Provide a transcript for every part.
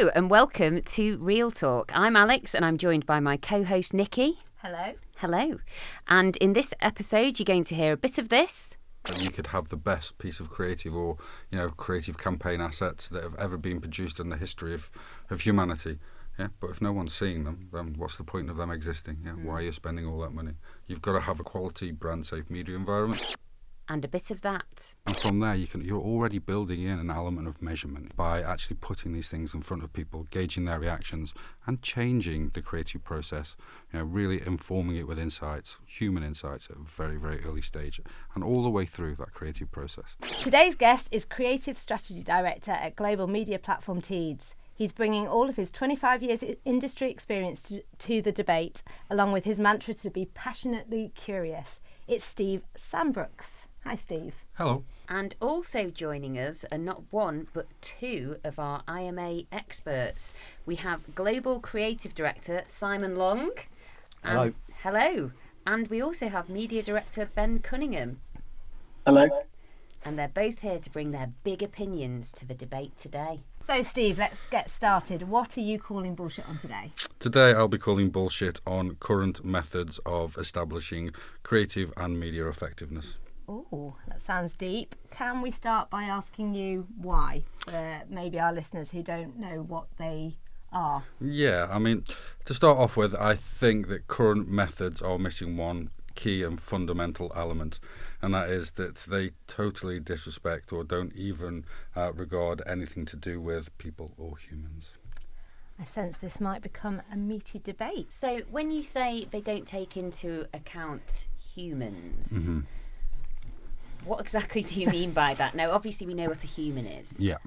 Hello and welcome to Real Talk. I'm Alex and I'm joined by my co-host Nickii. Hello. Hello. And in this episode you're going to hear a bit of this. You could have the best piece of creative or, creative campaign assets that have ever been produced in the history of humanity. Yeah, but if no one's seeing them, then what's the point of them existing? Yeah, why are you spending all that money? You've got to have a quality, brand-safe media environment. And a bit of that. And from there, you're already building in an element of measurement by actually putting these things in front of people, gauging their reactions, and changing the creative process. Really informing it with insights, human insights at a very, very early stage, and all the way through that creative process. Today's guest is Creative Strategy Director at global media platform Teads. He's bringing all of his 25 years industry experience to the debate, along with his mantra to be passionately curious. It's Steve Sambrooks. Hi, Steve. Hello. And also joining us are not one, but two of our IMA experts. We have Global Creative Director Simon Long. Hello. Hello. And we also have Media Director Ben Cunningham. Hello. And they're both here to bring their big opinions to the debate today. So, Steve, let's get started. What are you calling bullshit on today? Today I'll be calling bullshit on current methods of establishing creative and media effectiveness. Oh, that sounds deep. Can we start by asking you why? Maybe our listeners who don't know what they are. Yeah, to start off with, I think that current methods are missing one key and fundamental element, and that is that they totally disrespect or don't even regard anything to do with people or humans. I sense this might become a meaty debate. So when you say they don't take into account humans, what exactly do you mean by that? Now, obviously we know what a human is. Yeah.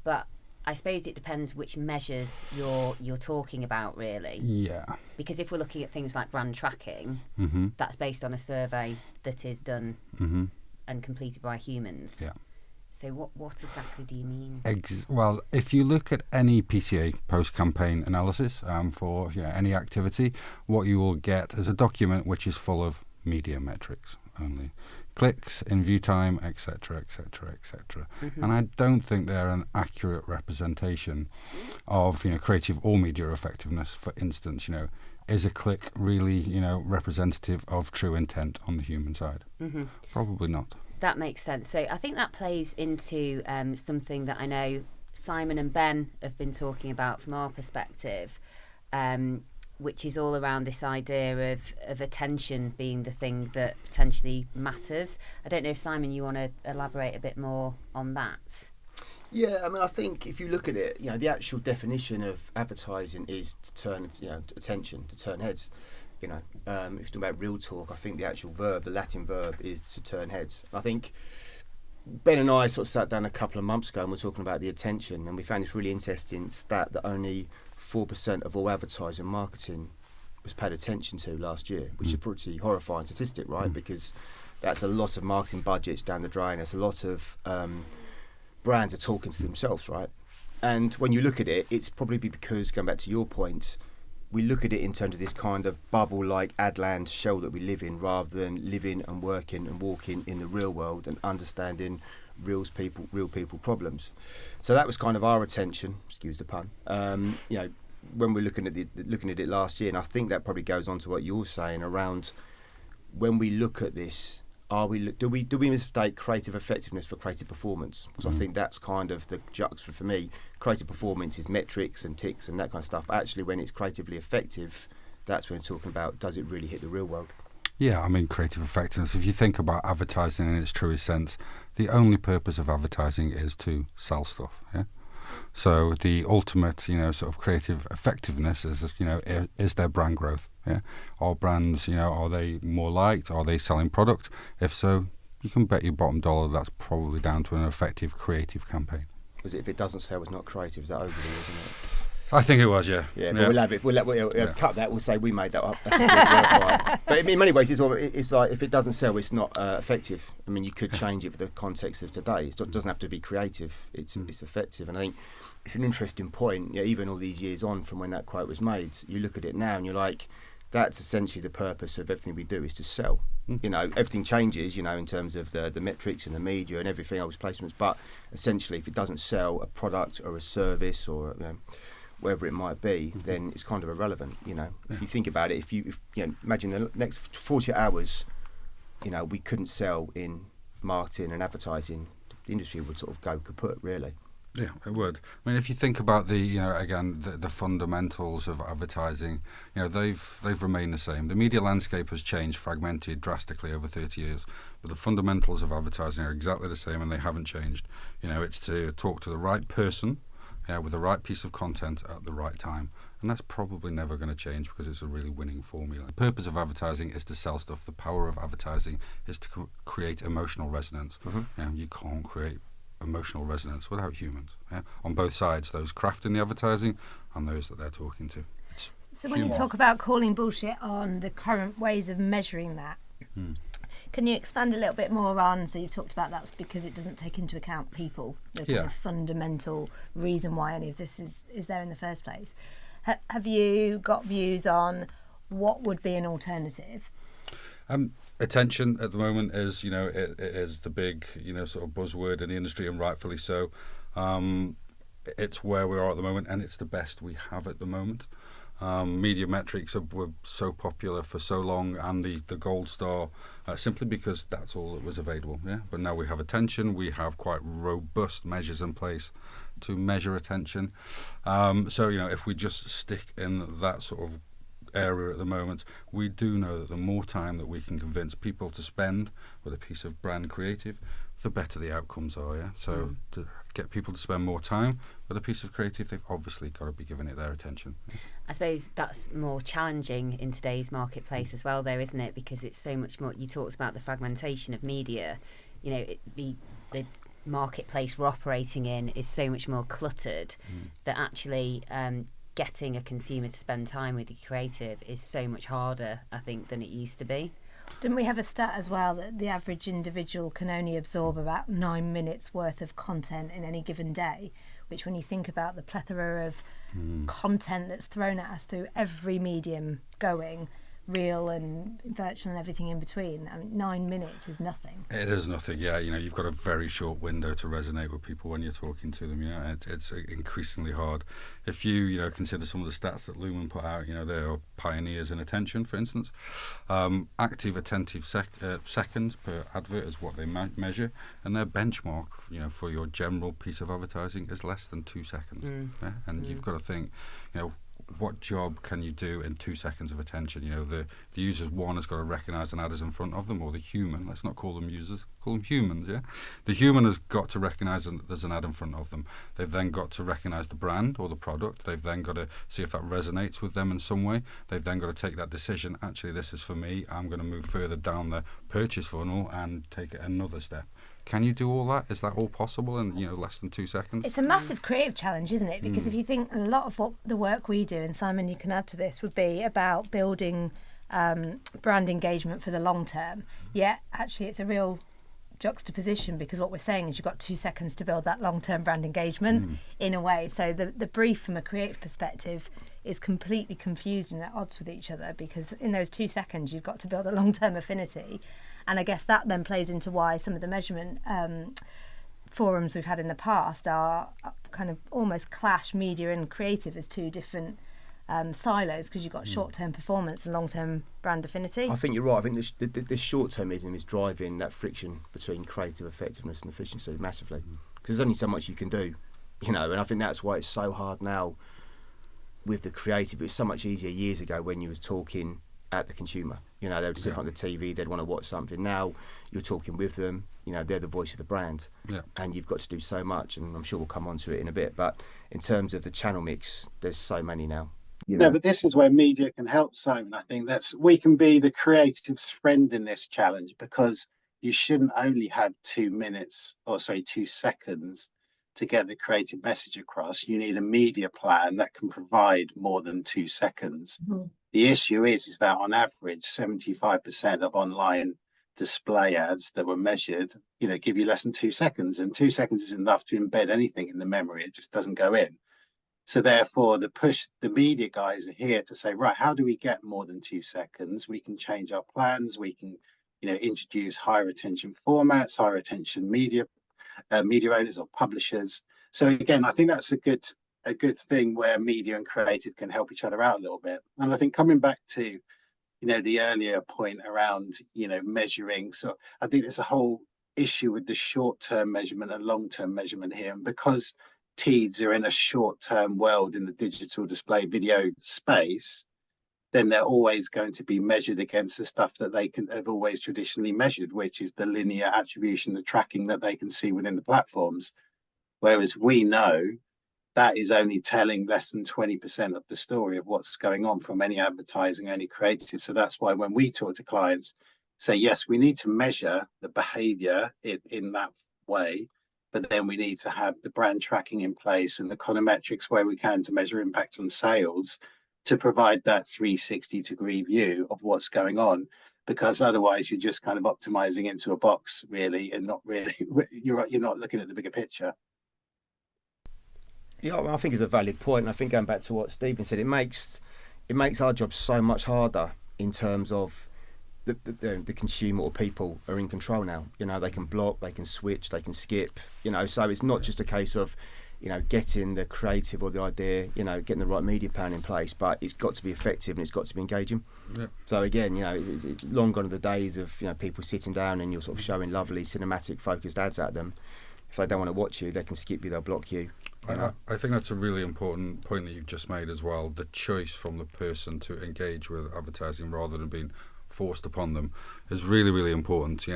But I suppose it depends which measures you're talking about, really. Yeah. Because if we're looking at things like brand tracking, that's based on a survey that is done and completed by humans. Yeah. So what exactly do you mean? Well, if you look at any PCA post-campaign analysis for any activity, what you will get is a document which is full of media metrics only. Clicks, in view time, etc., etc., etc. And I don't think they're an accurate representation of creative or media effectiveness. For instance, is a click really representative of true intent on the human side? Probably not. That makes sense. So I think that plays into something that I know Simon and Ben have been talking about from our perspective, which is all around this idea of attention being the thing that potentially matters. I don't know if, Simon, you want to elaborate a bit more on that? Yeah, I think if you look at it, the actual definition of advertising is to turn, attention, to turn heads. If you're talking about real talk, I think the actual verb, the Latin verb, is to turn heads. I think Ben and I sort of sat down a couple of months ago and we're talking about the attention, and we found this really interesting stat that only 4% of all advertising marketing was paid attention to last year, which is a pretty horrifying statistic, right? Because that's a lot of marketing budgets down the drain. There's a lot of brands are talking to themselves, right? And when you look at it, it's probably because, going back to your point, we look at it in terms of this kind of bubble-like Adland shell that we live in, rather than living and working and walking in the real world and understanding real people problems. So that was kind of our attention, excuse the pun, when we're looking at it last year. And I think that probably goes on to what you're saying around when we look at this. Do we mistake creative effectiveness for creative performance? Because I think that's kind of the juxtaposition for me. Creative performance is metrics and ticks and that kind of stuff. But actually, when it's creatively effective, that's when it's talking about, does it really hit the real world? Yeah, creative effectiveness. If you think about advertising in its truest sense, the only purpose of advertising is to sell stuff. Yeah. So the ultimate, sort of creative effectiveness is, is their brand growth. Yeah. Are brands, are they more liked? Are they selling product? If so, you can bet your bottom dollar that's probably down to an effective creative campaign. Because if it doesn't sell, it's not creative. Is that overly, isn't it? I think it was, yeah. Yeah, but we'll have it. We'll cut that. We'll say we made that up. That's a good word, right? But in many ways, it's like if it doesn't sell, it's not effective. You could change it for the context of today. It doesn't have to be creative. It's effective. And I think it's an interesting point. Even all these years on from when that quote was made, you look at it now and you're like, that's essentially the purpose of everything we do, is to sell. You know, everything changes, you know, in terms of the metrics and the media and everything else, placements. But essentially, if it doesn't sell a product or a service or, you know, whatever it might be, then it's kind of irrelevant, you know. If you think about it, if you know, imagine the next 40 hours, you know, we couldn't sell in marketing and advertising, the industry would sort of go kaput, really. Yeah, it would. I mean, if you think about the, you know, again, the fundamentals of advertising, you know, they've remained the same. The media landscape has changed, fragmented drastically over 30 years, but the fundamentals of advertising are exactly the same, and they haven't changed. You know, it's to talk to the right person, with the right piece of content at the right time. And that's probably never going to change because it's a really winning formula. The purpose of advertising is to sell stuff. The power of advertising is to create emotional resonance. You know, you can't create emotional resonance without humans. On both sides, those crafting the advertising and those that they're talking to. So when you talk about calling bullshit on the current ways of measuring that, can you expand a little bit more on, so you've talked about that's because it doesn't take into account people, the kind of fundamental reason why any of this is there in the first place. Have you got views on what would be an alternative? Attention at the moment is, you know, it is the big, you know, sort of buzzword in the industry, and rightfully so. It's where we are at the moment, and it's the best we have at the moment. Media metrics were so popular for so long, and the gold star, simply because that's all that was available. Yeah, but now we have attention. We have quite robust measures in place to measure attention. So, you know, if we just stick in that sort of area at the moment, we do know that the more time that we can convince people to spend with a piece of brand creative, the better the outcomes are. Yeah, so to get people to spend more time with a piece of creative, they've obviously got to be giving it their attention. I suppose that's more challenging in today's marketplace as well, though, isn't it? Because it's so much more. You talked about the fragmentation of media. You know, the marketplace we're operating in is so much more cluttered that actually getting a consumer to spend time with your creative is so much harder, I think, than it used to be. Didn't we have a stat as well that the average individual can only absorb about 9 minutes worth of content in any given day, which when you think about the plethora of content that's thrown at us through every medium going, real and virtual and everything in between, I mean, 9 minutes is nothing. It is nothing, yeah. You know, you've got a very short window to resonate with people when you're talking to them. You know, it's increasingly hard. If you know, consider some of the stats that Lumen put out, you know, they are pioneers in attention, for instance. Active attentive seconds per advert is what they measure, and their benchmark, you know, for your general piece of advertising is less than 2 seconds. Yeah? And you've got to think, you know, what job can you do in 2 seconds of attention? You know, the user's one has got to recognise an ad is in front of them, or the human, let's not call them users, call them humans, yeah? The human has got to recognise that there's an ad in front of them. They've then got to recognise the brand or the product. They've then got to see if that resonates with them in some way. They've then got to take that decision, actually this is for me, I'm going to move further down the purchase funnel and take it another step. Can you do all that? Is that all possible in, you know, less than 2 seconds? It's a massive creative challenge, isn't it? Because if you think a lot of what the work we do, and Simon, you can add to this, would be about building brand engagement for the long term. Yet, actually, it's a real juxtaposition, because what we're saying is you've got 2 seconds to build that long-term brand engagement in a way. So the brief from a creative perspective is completely confused and at odds with each other, because in those 2 seconds you've got to build a long-term affinity. And I guess that then plays into why some of the measurement forums we've had in the past are kind of almost clash media and creative as two different silos, because you've got short-term performance and long-term brand affinity. I think you're right. I think this short-termism is driving that friction between creative effectiveness and efficiency massively, because there's only so much you can do, you know. And I think that's why it's so hard now with the creative. It was so much easier years ago when you was talking at the consumer. You know, they would sit in front of the TV, they'd want to watch something. Now you're talking with them, you know, they're the voice of the brand. Yeah. And you've got to do so much, and I'm sure we'll come on to it in a bit. But in terms of the channel mix, there's so many now. You know? No, but this is where media can help, Simon. I think we can be the creative's friend in this challenge, because you shouldn't only have 2 seconds to get the creative message across. You need a media plan that can provide more than 2 seconds. The issue is that on average, 75% of online display ads that were measured, you know, give you less than 2 seconds, and 2 seconds is enough to embed anything in the memory. It just doesn't go in. So therefore, the media guys are here to say, right, how do we get more than 2 seconds? We can change our plans. We can introduce higher attention formats, higher attention media owners or publishers. So again, I think that's a good thing where media and creative can help each other out a little bit. And I think coming back to the earlier point around measuring, so I think there's a whole issue with the short-term measurement and long-term measurement here, and because Teads are in a short-term world in the digital display video space, then they're always going to be measured against the stuff that they have always traditionally measured, which is the linear attribution, the tracking that they can see within the platforms. Whereas we know that is only telling less than 20% of the story of what's going on from any advertising, any creative. So that's why when we talk to clients, say, yes, we need to measure the behavior in that way, but then we need to have the brand tracking in place and the econometrics where we can to measure impact on sales, to provide that 360-degree view of what's going on, because otherwise you're just kind of optimizing into a box, really, and not really, you're not looking at the bigger picture. Yeah, I think it's a valid point. And I think going back to what Stephen said, it makes our job so much harder in terms of the consumer or people are in control now. They can block, they can switch, they can skip. So it's not just a case of getting the creative or the idea, getting the right media plan in place, but it's got to be effective and it's got to be engaging. Yeah. So again, it's long gone are the days of people sitting down and you're sort of showing lovely cinematic focused ads at them. If they don't want to watch you, they can skip you, they'll block you. I think that's a really important point that you've just made as well. The choice from the person to engage with advertising rather than being forced upon them is really, really important.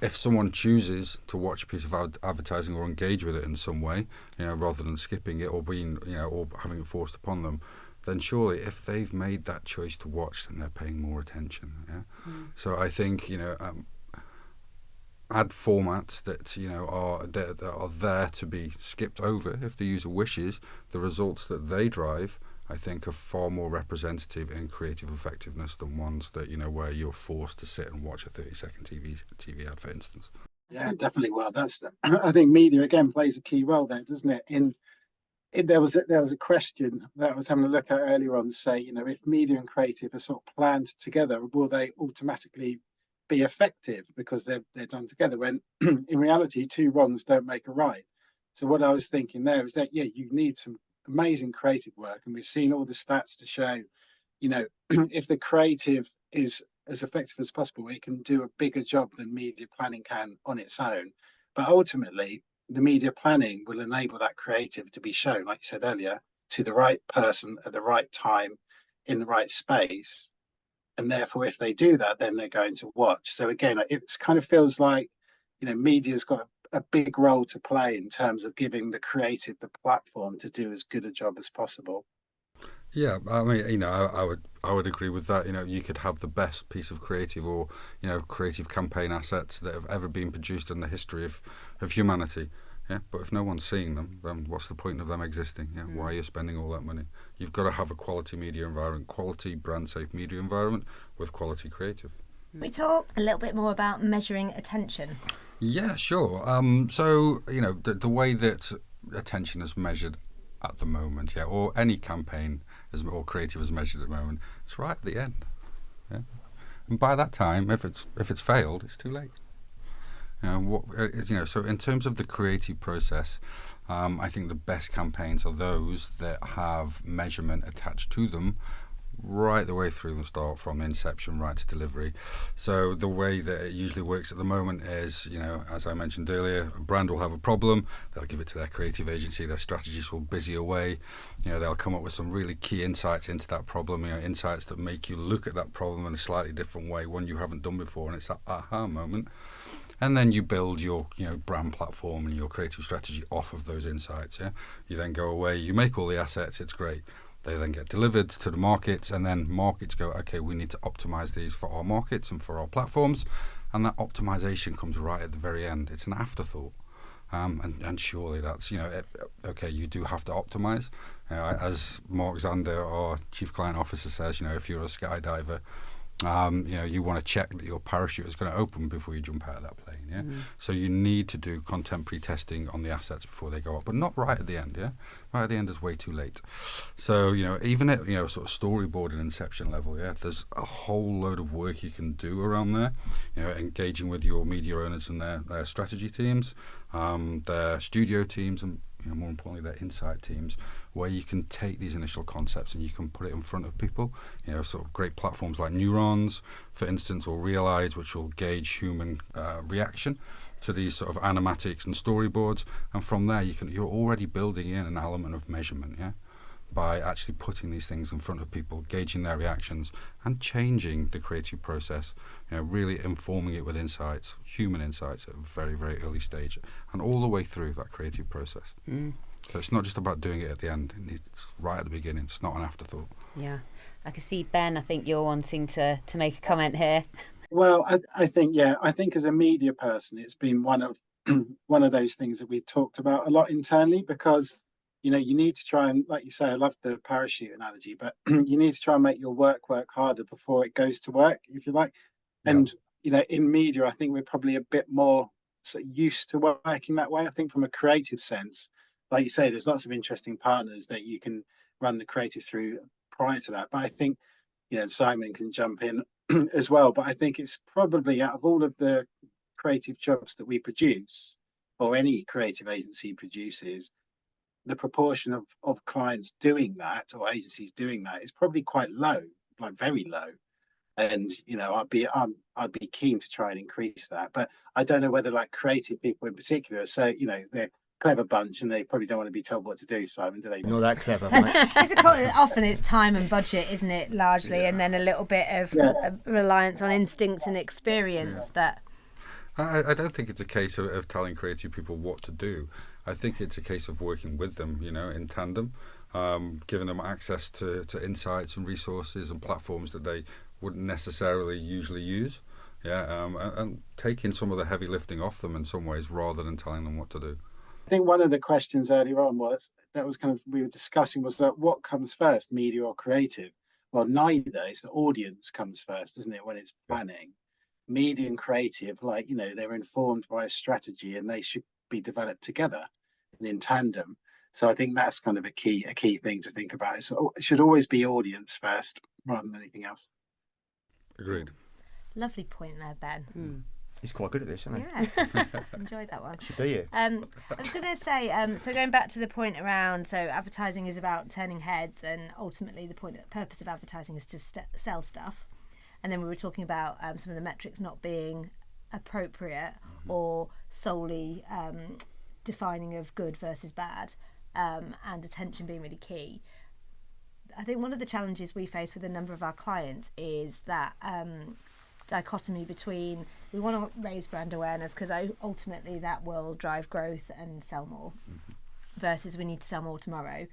If someone chooses to watch a piece of advertising or engage with it in some way, rather than skipping it or being, or having it forced upon them, then surely if they've made that choice to watch, then they're paying more attention. So I think ad formats that are there to be skipped over if the user wishes. The results that they drive, I think, are far more representative in creative effectiveness than ones that where you're forced to sit and watch a 30-second TV ad, for instance. Yeah, definitely. Well, I think media again plays a key role there, doesn't it? There was a question that I was having a look at earlier on, say, if media and creative are sort of planned together, will they automatically be effective because they're done together, when in reality 2 wrongs don't make a right. So what I was thinking there is that you need some amazing creative work, and we've seen all the stats to show if the creative is as effective as possible, it can do a bigger job than media planning can on its own. But ultimately the media planning will enable that creative to be shown, like you said earlier, to the right person at the right time in the right space. And therefore, if they do that, then they're going to watch. So again, it kind of feels like, media's got a big role to play in terms of giving the creative the platform to do as good a job as possible. Yeah, I mean, I would agree with that. You could have the best piece of creative or, creative campaign assets that have ever been produced in the history of humanity. Yeah, but if no one's seeing them, then what's the point of them existing? Why are you spending all that money? You've got to have a quality media environment, quality brand safe media environment with quality creative. We talk a little bit more about measuring attention. Yeah, sure. So the way that attention is measured at the moment, or any campaign or creative is measured at the moment, it's right at the end. Yeah, and by that time, if it's failed, it's too late. So in terms of the creative process, I think the best campaigns are those that have measurement attached to them right the way through the start, from inception right to delivery. So the way that it usually works at the moment is, as I mentioned earlier, a brand will have a problem, they'll give it to their creative agency, their strategists will busy away, they'll come up with some really key insights into that problem, insights that make you look at that problem in a slightly different way, one you haven't done before, and it's that aha moment. And then you build your brand platform and your creative strategy off of those insights. You then go away, you make all the assets, it's great. They then get delivered to the markets, and then markets go, okay, we need to optimize these for our markets and for our platforms, and that optimization comes right at the very end. It's an afterthought, and surely that's okay. You do have to optimize, as Mark Zander, our chief client officer, says. If you're a skydiver, You want to check that your parachute is going to open before you jump out of that plane. Yeah. So you need to do contemporary testing on the assets before they go up, but not right at the end. Yeah. Right at the end is way too late. So even at sort of storyboard and inception level, there's a whole load of work you can do around there. Engaging with your media owners and their strategy teams, their studio teams, and more importantly their insight teams, where you can take these initial concepts and you can put it in front of people. Sort of great platforms like Neurons, for instance, or Realize, which will gauge human reaction to these sort of animatics and storyboards, and from there you're already building in an element of measurement, by actually putting these things in front of people, gauging their reactions, and changing the creative process, really informing it with insights, human insights at a very, very early stage, and all the way through that creative process. So it's not just about doing it at the end, it's right at the beginning, it's not an afterthought. Yeah. I can see, Ben, I think you're wanting to make a comment here. Well, I think as a media person, it's been one of those things that we've talked about a lot internally, because you need to try and, like you say, I love the parachute analogy, but you need to try and make your work harder before it goes to work, if you like. And in media, I think we're probably a bit more sort of used to working that way. I think from a creative sense, like you say, there's lots of interesting partners that you can run the creative through prior to that. But I think Simon can jump in as well. But I think it's probably, out of all of the creative jobs that we produce, or any creative agency produces, the proportion of clients doing that, or agencies doing that, is probably quite low, like very low. And I'd be keen to try and increase that. But I don't know whether like creative people in particular, so they're a clever bunch and they probably don't want to be told what to do, Simon, do they? Not that clever, mate. Often it's time and budget, isn't it, largely, and then a little bit of reliance on instinct and experience. But I don't think it's a case of telling creative people what to do. I think it's a case of working with them, in tandem, giving them access to insights and resources and platforms that they wouldn't necessarily usually use, and taking some of the heavy lifting off them in some ways, rather than telling them what to do. I think one of the questions earlier on we were discussing was that what comes first, media or creative? Well, neither. It's the audience comes first, isn't it, when it's planning? Media and creative, they're informed by a strategy and they should be developed together and in tandem. So I think that's kind of a key thing to think about. It should always be audience first rather than anything else. Agreed. Lovely point there, Ben. He's quite good at this, isn't he? Yeah, enjoyed that one. Should be here. I was going to say, so going back to the point around, so advertising is about turning heads, and ultimately the purpose of advertising is to sell stuff. And then we were talking about some of the metrics not being appropriate or solely defining of good versus bad, and attention being really key. I think one of the challenges we face with a number of our clients is that dichotomy between, we want to raise brand awareness because ultimately that will drive growth and sell more, versus we need to sell more tomorrow.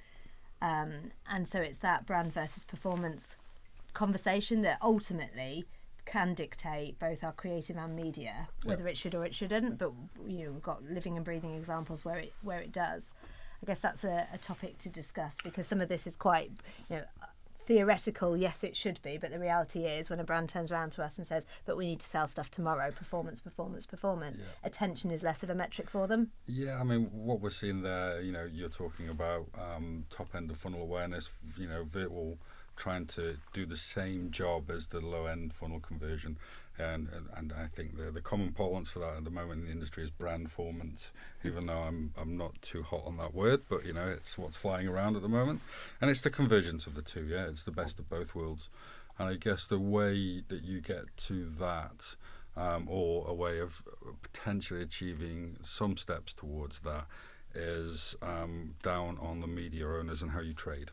And so it's that brand versus performance conversation that ultimately can dictate both our creative and media, whether it should or it shouldn't. But we've got living and breathing examples where it does. I guess that's a topic to discuss, because some of this is quite theoretical. Yes, it should be, but the reality is when a brand turns around to us and says, but we need to sell stuff tomorrow, performance, attention is less of a metric for them. I mean, what we're seeing there, you're talking about top end of funnel awareness, virtual trying to do the same job as the low end funnel conversion, and I think the common parlance for that at the moment in the industry is brand formance, even though I'm not too hot on that word, but it's what's flying around at the moment, and it's the convergence of the two. It's the best of both worlds, and I guess the way that you get to that, or a way of potentially achieving some steps towards that, is down on the media owners and how you trade.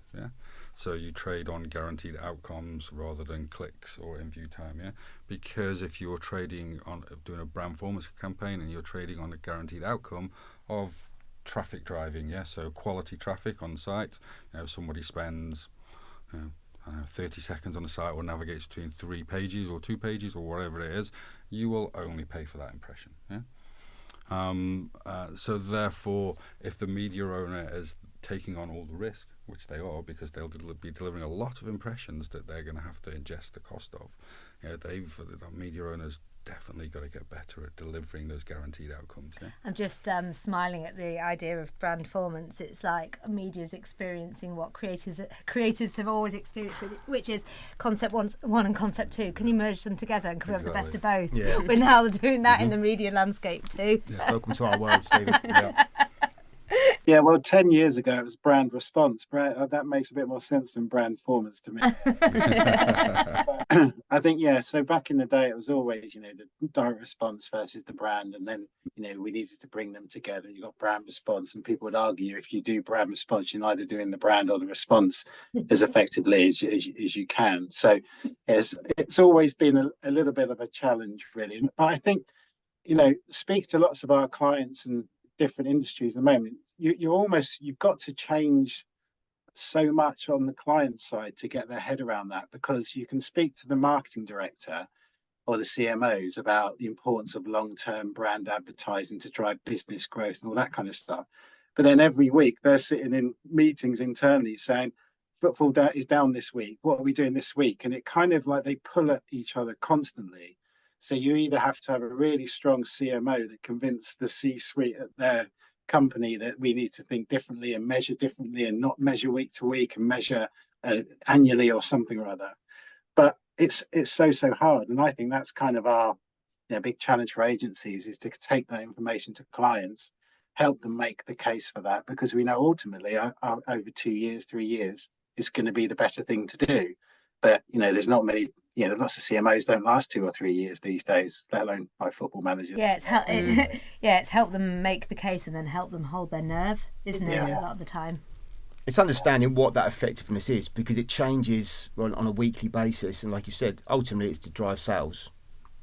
So you trade on guaranteed outcomes rather than clicks or in-view time, because if you're trading on doing a brand performance campaign and you're trading on a guaranteed outcome of traffic driving, so quality traffic on site, somebody spends 30 seconds on a site or navigates between 3 pages or 2 pages or whatever it is, you will only pay for that impression. So therefore, if the media owner is taking on all the risk, which they are, because they'll be delivering a lot of impressions that they're going to have to ingest the cost of. The media owners definitely got to get better at delivering those guaranteed outcomes. Yeah? I'm just smiling at the idea of brand performance. It's like media's experiencing what creatives have always experienced, which is concept one and concept two. Can you merge them together and create the best of both? Yeah. We're now doing that in the media landscape too. Yeah. Welcome to our world, Stephen. Yeah. Yeah, well, 10 years ago it was brand response. That makes a bit more sense than brand performance to me. I think, so back in the day it was always, the direct response versus the brand, and then, we needed to bring them together. You got brand response, and people would argue if you do brand response, you're neither doing the brand or the response as effectively as you can. So it's always been a little bit of a challenge, really. But I think, speak to lots of our clients and different industries at the moment, you've got to change so much on the client side to get their head around that, because you can speak to the marketing director or the CMOs about the importance of long-term brand advertising to drive business growth and all that kind of stuff, but then every week they're sitting in meetings internally saying footfall is down this week, what are we doing this week? And it kind of like they pull at each other constantly. So you either have to have a really strong CMO that convince the C-suite at their company that we need to think differently and measure differently and not measure week to week and measure annually or something or other. But it's so hard. And I think that's kind of our big challenge for agencies, is to take that information to clients, help them make the case for that, because we know ultimately over 2 years, 3 years, it's going to be the better thing to do. But, there's not many, lots of CMOs don't last 2 or 3 years these days, let alone by football managers. Yeah, it's helped them make the case and then help them hold their nerve, isn't it, a lot of the time? It's understanding what that effectiveness is, because it changes on a weekly basis. And like you said, ultimately it's to drive sales,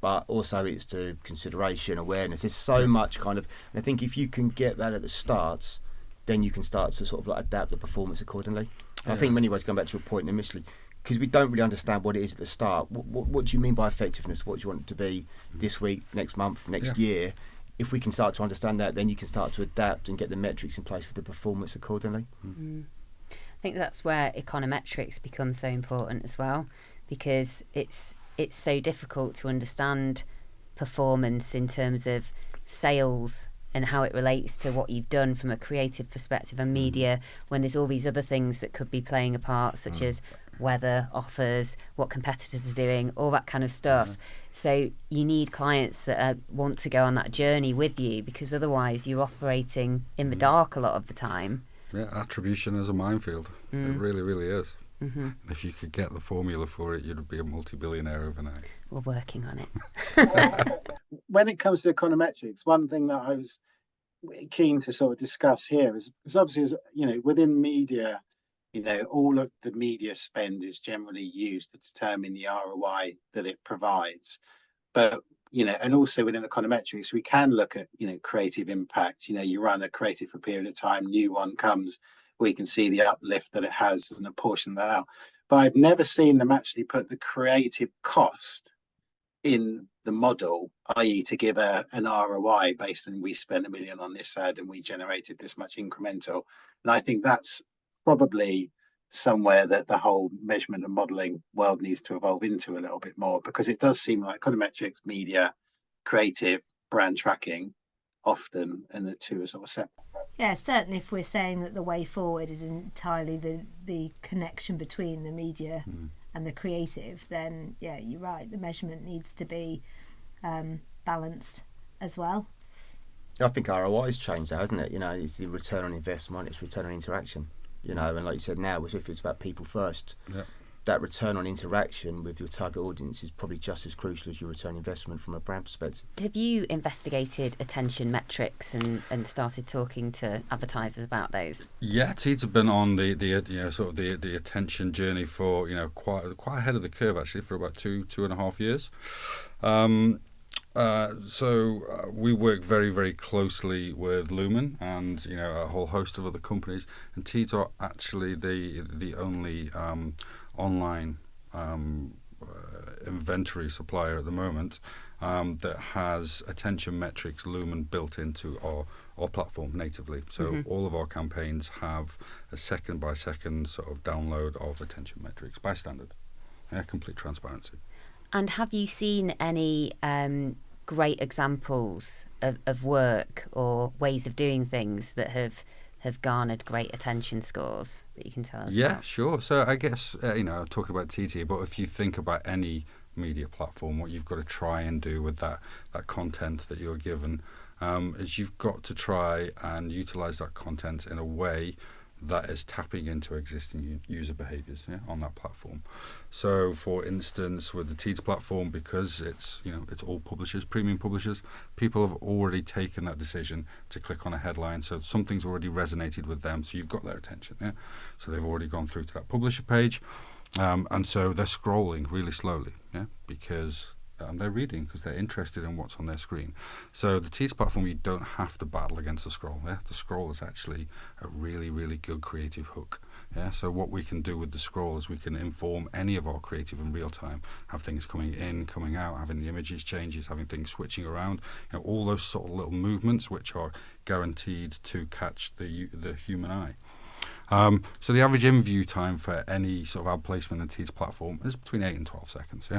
but also it's to consideration, awareness. There's so much and I think if you can get that at the start, then you can start to sort of adapt the performance accordingly. I think in many ways, going back to your point initially, because we don't really understand what it is at the start. What do you mean by effectiveness? What do you want it to be this week, next month, next year? If we can start to understand that, then you can start to adapt and get the metrics in place for the performance accordingly. I think that's where econometrics becomes so important as well, because it's so difficult to understand performance in terms of sales and how it relates to what you've done from a creative perspective and media, when there's all these other things that could be playing a part, such as weather, offers, what competitors are doing, all that kind of stuff. So you need clients that want to go on that journey with you, because otherwise you're operating in the dark a lot of the time. Yeah, attribution is a minefield. It really, really is. If you could get the formula for it, you'd be a multi-billionaire overnight. We're working on it. When it comes to econometrics, one thing that I was keen to sort of discuss here is obviously, within media, all of the media spend is generally used to determine the ROI that it provides. But, and also within econometrics, we can look at, creative impact. You run a creative for a period of time, new one comes, we can see the uplift that it has and apportion that out. But I've never seen them actually put the creative cost in the model, i.e. to give an ROI based on we spent $1 million on this ad and we generated this much incremental. And I think that's probably somewhere that the whole measurement and modelling world needs to evolve into a little bit more, because it does seem like econometrics, media, creative, brand tracking often, and the two are sort of separate. Yeah, certainly if we're saying that the way forward is entirely the connection between the media and the creative, then yeah, you're right, the measurement needs to be balanced as well. I think ROI has changed, hasn't it? It's the return on investment, it's return on interaction. And like you said, now if it's about people first, that return on interaction with your target audience is probably just as crucial as your return on investment from a brand perspective. Have you investigated attention metrics and started talking to advertisers about those? Yeah, Teads have been on the attention journey for quite ahead of the curve actually, for about 2.5 years. So we work very, very closely with Lumen and a whole host of other companies, and Teads are actually the only online inventory supplier at the moment that has attention metrics Lumen built into our platform natively. So all of our campaigns have a second-by-second sort of download of attention metrics by standard. Complete transparency. And have you seen any great examples of work or ways of doing things that have garnered great attention scores that you can tell us about? Sure. So I guess, I'm talking about Teads here, but if you think about any media platform, what you've got to try and do with that content that you're given is you've got to try and utilize that content in a way that is tapping into existing user behaviours on that platform. So, for instance, with the Teads platform, because it's all publishers, premium publishers, people have already taken that decision to click on a headline. So something's already resonated with them. So you've got their attention. So they've already gone through to that publisher page, and so they're scrolling really slowly. Because they're reading because they're interested in what's on their screen. So the Teads platform, you don't have to battle against the scroll. The scroll is actually a really, really good creative hook. So what we can do with the scroll is we can inform any of our creative in real time, have things coming in, coming out, having the images changes, having things switching around. All those sort of little movements which are guaranteed to catch the human eye. So the average in-view time for any sort of ad placement in the Teads platform is between 8 and 12 seconds.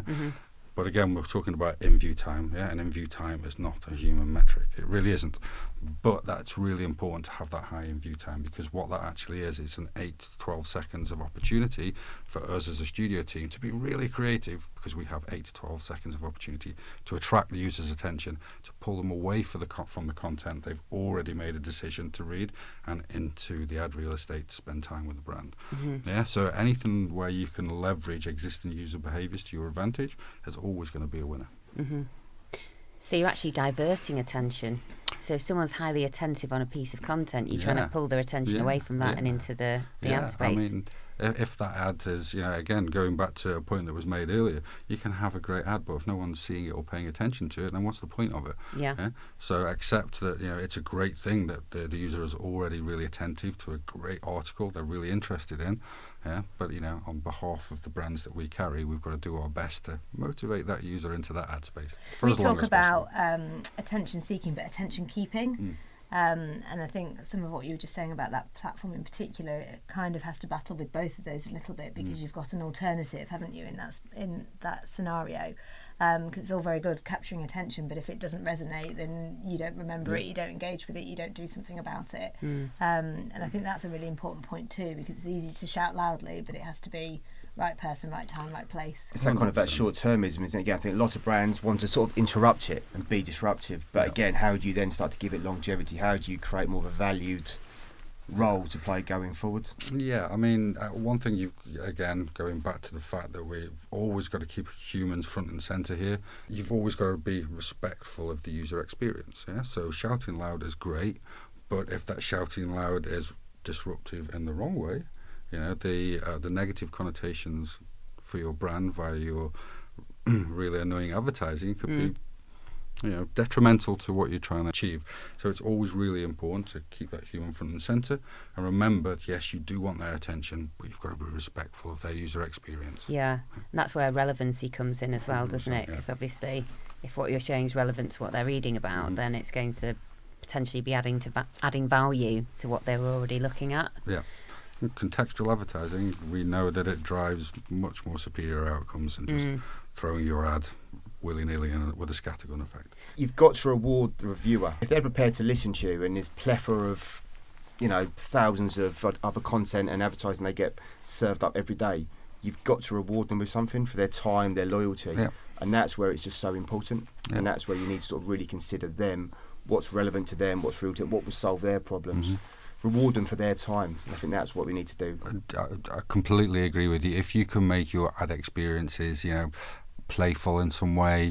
But again, we're talking about in-view time, and in-view time is not a human metric. It really isn't. But that's really important to have that high in-view time, because what that actually is, it's an 8 to 12 seconds of opportunity for us as a studio team to be really creative, because we have 8 to 12 seconds of opportunity to attract the user's attention, to pull them away from the content they've already made a decision to read and into the ad real estate to spend time with the brand. So anything where you can leverage existing user behaviours to your advantage is always going to be a winner. So you're actually diverting attention. So if someone's highly attentive on a piece of content, you're trying to pull their attention away from that and into the ad space. I mean, if that ad is, again, going back to a point that was made earlier, you can have a great ad, but if no one's seeing it or paying attention to it, then what's the point of it? So accept that, it's a great thing that the user is already really attentive to a great article they're really interested in. But on behalf of the brands that we carry, we've got to do our best to motivate that user into that ad space. We talk about attention seeking, but attention keeping. And I think some of what you were just saying about that platform in particular, it kind of has to battle with both of those a little bit, because you've got an alternative, haven't you, in that scenario? Because it's all very good capturing attention, but if it doesn't resonate, then you don't remember it, you don't engage with it, you don't do something about it. And I think that's a really important point too, because it's easy to shout loudly, but it has to be right person, right time, right place. It's that kind of that short-termism, isn't it? Again, I think a lot of brands want to sort of interrupt it and be disruptive, but again, how do you then start to give it longevity? How do you create more of a valued role to play going forward? I mean, one thing again, going back to the fact that we've always got to keep humans front and centre here, you've always got to be respectful of the user experience. So shouting loud is great, but if that shouting loud is disruptive in the wrong way, the negative connotations for your brand via your really annoying advertising could be detrimental to what you're trying to achieve. So it's always really important to keep that human front and centre, and remember, yes, you do want their attention, but you've got to be respectful of their user experience. And that's where relevancy comes in as well, doesn't it? Because obviously, if what you're showing is relevant to what they're reading about, then it's going to potentially be adding value to what they were already looking at. Contextual advertising, we know that it drives much more superior outcomes than just throwing your ad willy-nilly in with a scattergun effect. You've got to reward the reviewer. If they're prepared to listen to you, and there's plethora of thousands of other content and advertising they get served up every day, you've got to reward them with something for their time, their loyalty, and that's where it's just so important, and that's where you need to sort of really consider them, what's relevant to them, what's real to them, what will solve their problems. Reward them for their time. I think that's what we need to do. I completely agree with you. If you can make your ad experiences, playful in some way,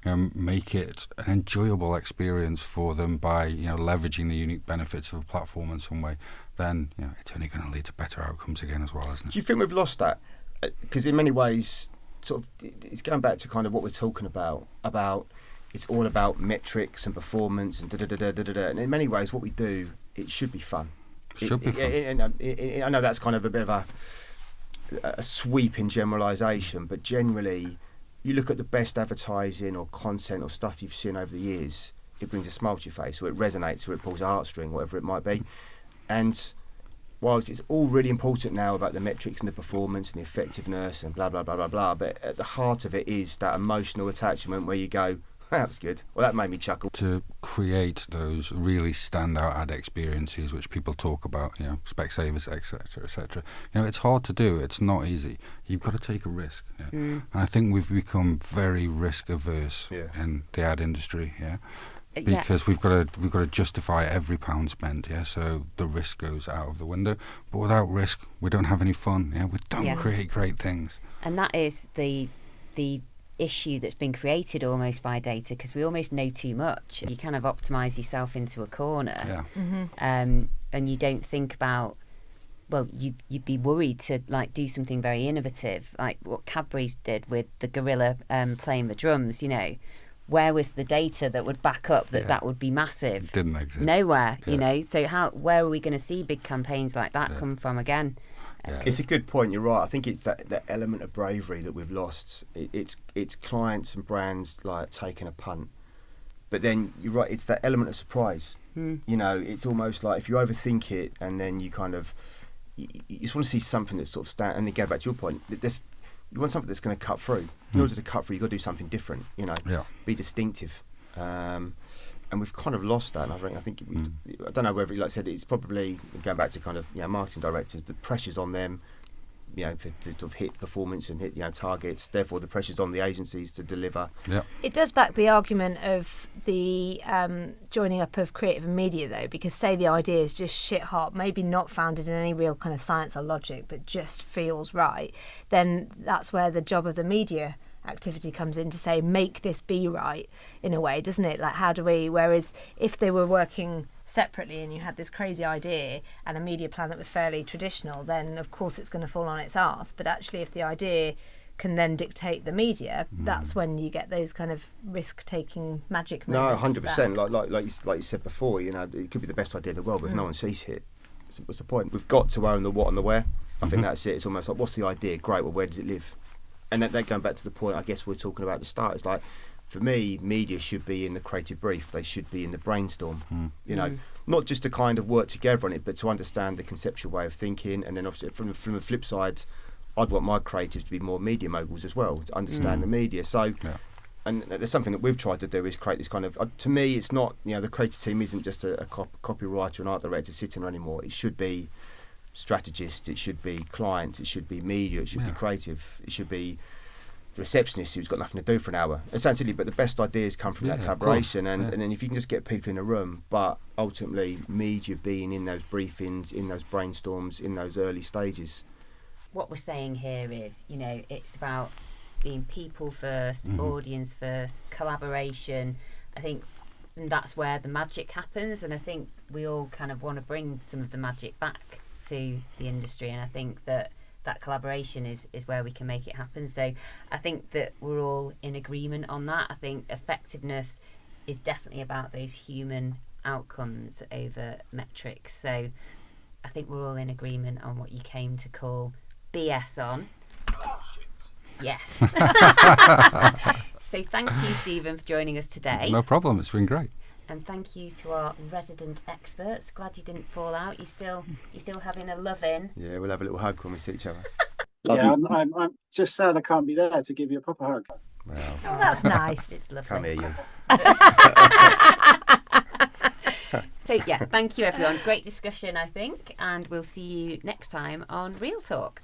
make it an enjoyable experience for them by, leveraging the unique benefits of a platform in some way, then, it's only going to lead to better outcomes again as well, isn't it? Do you think we've lost that? Because in many ways, sort of, it's going back to kind of what we're talking about it's all about metrics and performance and da-da-da-da-da-da. And in many ways, what we do, it should be fun. It should be fun. And I know that's kind of a bit of a a sweeping generalisation, but generally, you look at the best advertising or content or stuff you've seen over the years, it brings a smile to your face, or it resonates, or it pulls a heartstring, whatever it might be. And whilst it's all really important now about the metrics and the performance and the effectiveness and blah, blah, blah, blah, blah, but at the heart of it is that emotional attachment where you go, that was good, well, that made me chuckle. To create those really standout ad experiences which people talk about, Specsavers, etc., etc. It's hard to do. It's not easy. You've got to take a risk. Yeah? And I think we've become very risk averse in the ad industry. Yeah. Because we've got to justify every pound spent, so the risk goes out of the window. But without risk, we don't have any fun. We don't create great things. And that is the issue that's been created almost by data, because we almost know too much. You kind of optimise yourself into a corner, and you don't think about. Well, you'd be worried to do something very innovative, like what Cadbury's did with the gorilla playing the drums. Where was the data that would back up that would be massive? Didn't exist. Nowhere, So where are we going to see big campaigns like that come from again? It's a good point. You're right. I think it's that element of bravery that we've lost. It's clients and brands taking a punt, but then you're right. It's that element of surprise. It's almost like if you overthink it and then you kind of you just want to see something that's sort of and then go back to your point. You want something that's going to cut through. In order to cut through, you've got to do something different. Be distinctive. And we've kind of lost that. And I think I don't know whether, like I said, it's probably going back to kind of marketing directors. The pressures on them, to sort of hit performance and hit targets. Therefore, the pressures on the agencies to deliver. Yeah. It does back the argument of the joining up of creative and media, though, because say the idea is just shit hot, maybe not founded in any real kind of science or logic, but just feels right. Then that's where the job of the media activity comes in to say, make this be right in a way, doesn't it? How do we? Whereas if they were working separately and you had this crazy idea and a media plan that was fairly traditional, then of course it's going to fall on its arse. But actually, if the idea can then dictate the media, that's when you get those kind of risk-taking magic moments. No, 100%. Like you said before, it could be the best idea in the world, but if no one sees it, what's the point? We've got to own the what and the where. I think that's it. It's almost like, what's the idea? Great. Well, where does it live? And that going back to the point, I guess we're talking about at the start. It's like, for me, media should be in the creative brief. They should be in the brainstorm. Not just to kind of work together on it, but to understand the conceptual way of thinking. And then obviously from the flip side, I'd want my creatives to be more media moguls as well, to understand the media. So, and there's something that we've tried to do is create this kind of. To me, it's not the creative team isn't just a copywriter and art director sitting there anymore. It should be strategist, it should be client, it should be media, it should be creative, it should be the receptionist who's got nothing to do for an hour. It sounds silly, but the best ideas come from that collaboration, and then if you can just get people in a room, but ultimately media being in those briefings, in those brainstorms, in those early stages. What we're saying here is, it's about being people first, audience first, collaboration. I think that's where the magic happens, and I think we all kind of want to bring some of the magic back to the industry, and I think that collaboration is where we can make it happen. So I think that we're all in agreement on that. I think effectiveness is definitely about those human outcomes over metrics. So I think we're all in agreement on what you came to call BS on. Yes. So thank you, Stephen, for joining us today. No problem, it's been great. And thank you to our resident experts. Glad you didn't fall out. You're still having a love-in. Yeah, we'll have a little hug when we see each other. I'm just sad I can't be there to give you a proper hug. Well, Oh, that's nice. It's lovely. come here, you. So yeah, thank you everyone. Great discussion, I think, and we'll see you next time on Real Talk.